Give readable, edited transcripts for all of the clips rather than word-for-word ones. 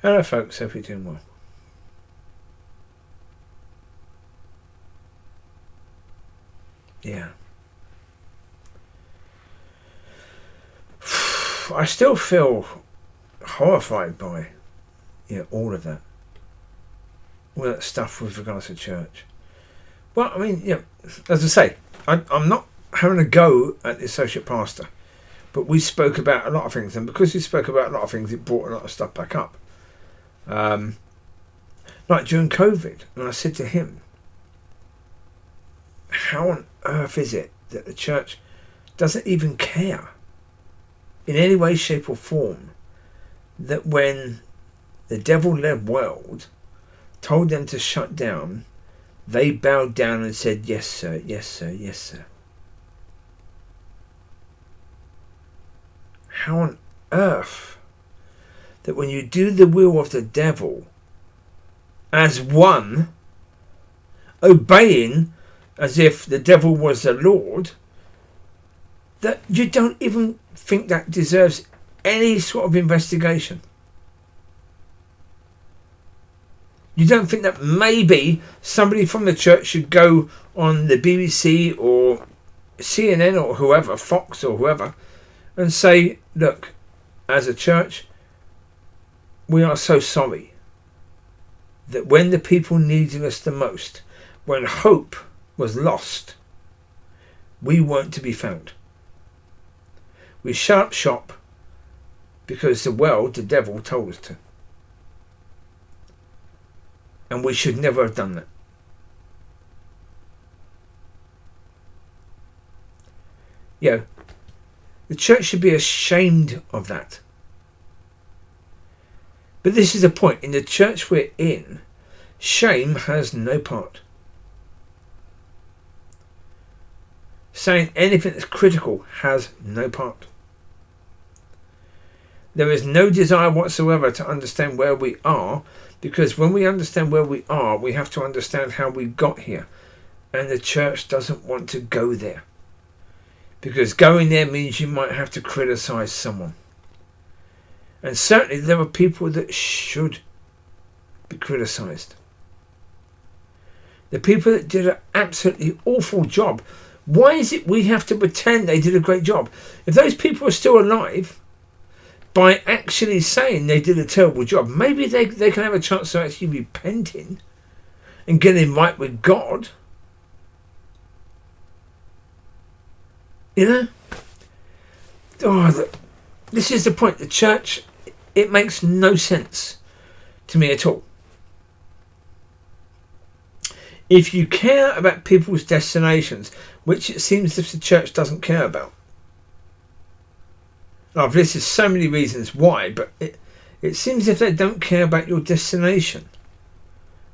Hello folks, hope you're doing well. Yeah. I still feel horrified by all of that. All that stuff with regards to church. Well, I mean, as I say, I'm not having a go at the associate pastor. But we spoke about a lot of things, and because we spoke about a lot of things, it brought a lot of stuff back up. Like during COVID, and I said to him, how on earth is it that the church doesn't even care in any way, shape or form that when the devil-led world told them to shut down, they bowed down and said, yes sir, yes sir, yes sir. How on earth that when you do the will of the devil as one, obeying as if the devil was the Lord, that you don't even think that deserves any sort of investigation? You don't think that maybe somebody from the church should go on the BBC or CNN or whoever, Fox or whoever, and say, look, as a church, we are so sorry that when the people needed us the most, when hope was lost, we weren't to be found. We shut up shop because the world, the devil, told us to. And we should never have done that. The church should be ashamed of that. But this is the point. In the church we're in, shame has no part. Saying anything that's critical has no part. There is no desire whatsoever to understand where we are, because when we understand where we are, we have to understand how we got here. And the church doesn't want to go there. Because going there means you might have to criticize someone. And certainly there are people that should be criticized. The people that did an absolutely awful job, why is it we have to pretend they did a great job? If those people are still alive, by actually saying they did a terrible job, maybe they can have a chance to actually repenting and getting right with God. This is the point. The church, it makes no sense to me at all. If you care about people's destinations, which it seems as if the church doesn't care about. Now, I've listed so many reasons why, but it seems as if they don't care about your destination.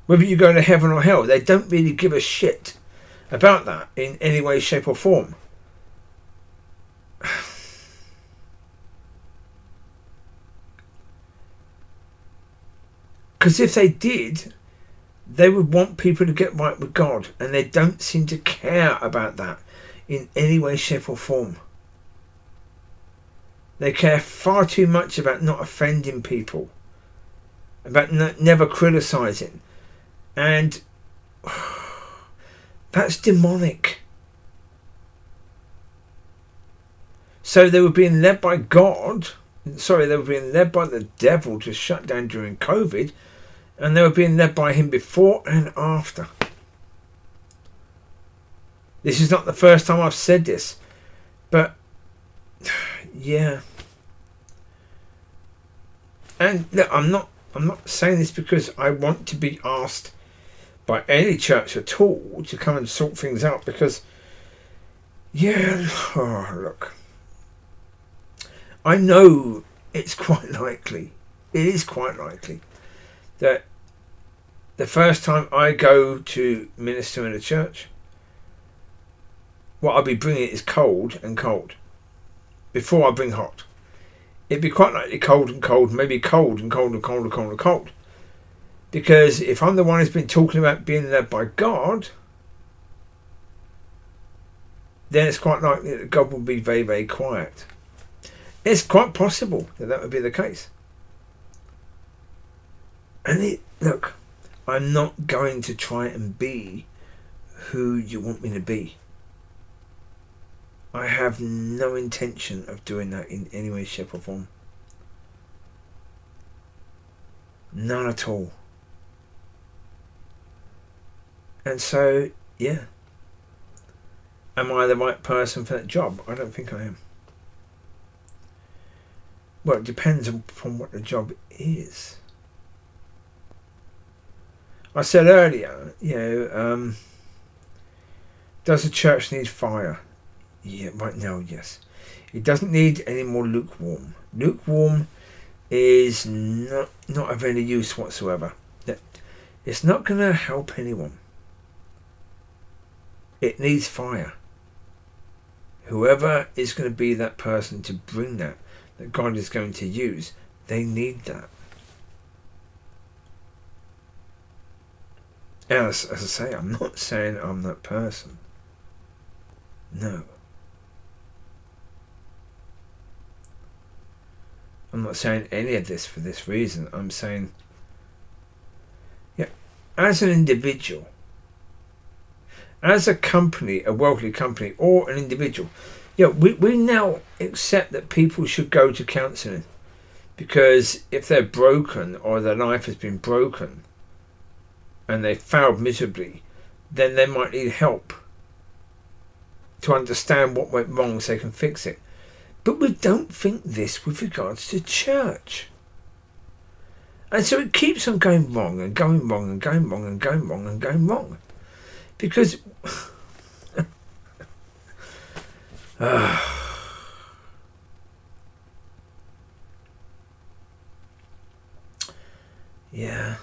Whether you go to heaven or hell, they don't really give a shit about that in any way, shape or form. Because if they did, they would want people to get right with God, and they don't seem to care about that in any way, shape or form. They care far too much about not offending people, about never criticising, and that's demonic. So they were being led by God. Sorry, they were being led by the devil to shut down during COVID, and they were being led by him before and after. This is not the first time I've said this, but yeah. And look, I'm not saying this because I want to be asked by any church at all to come and sort things out, because look, I know it's quite likely, it is quite likely, that the first time I go to minister in a church, what I'll be bringing is cold and cold before I bring hot. It'd be quite likely cold and cold, maybe cold and cold and cold and cold and cold. Because if I'm the one who's been talking about being led by God, then it's quite likely that God will be very, very quiet. It's quite possible that would be the case. And look, I'm not going to try and be who you want me to be. I have no intention of doing that in any way, shape or form. None at all. And so, yeah. Am I the right person for that job? I don't think I am. Well, it depends upon what the job is. I said earlier, does the church need fire? Yeah, right now, yes. It doesn't need any more lukewarm. Lukewarm is not of any use whatsoever. It's not going to help anyone. It needs fire. Whoever is going to be that person to bring that God is going to use, they need that. As I say, I'm not saying I'm that person. No. I'm not saying any of this for this reason. I'm saying, as an individual, as a company, a worldly company, or an individual, we now accept that people should go to counselling, because if they're broken or their life has been broken and they failed miserably, then they might need help to understand what went wrong so they can fix it. But we don't think this with regards to church. And so it keeps on going wrong and going wrong and going wrong and going wrong and going wrong. Because yeah.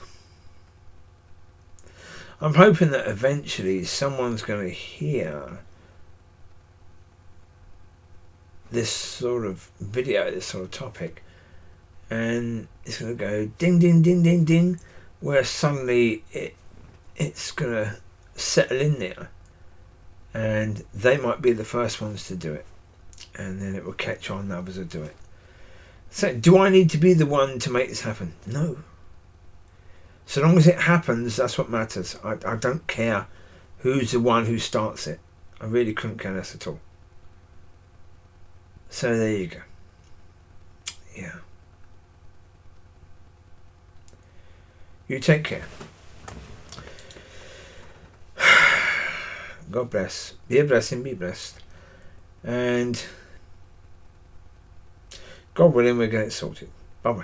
I'm hoping that eventually someone's going to hear this sort of video, this sort of topic, and it's going to go ding, ding, ding, ding, ding, where suddenly it's going to settle in there, and they might be the first ones to do it, and then it will catch on, others will do it. So do I need to be the one to make this happen? No. So long as it happens, that's what matters. I don't care who's the one who starts it. I really couldn't care less at all. So there you go. Yeah. You take care. God bless. Be a blessing, be blessed. And God willing, we're going to get it sorted. Bye-bye.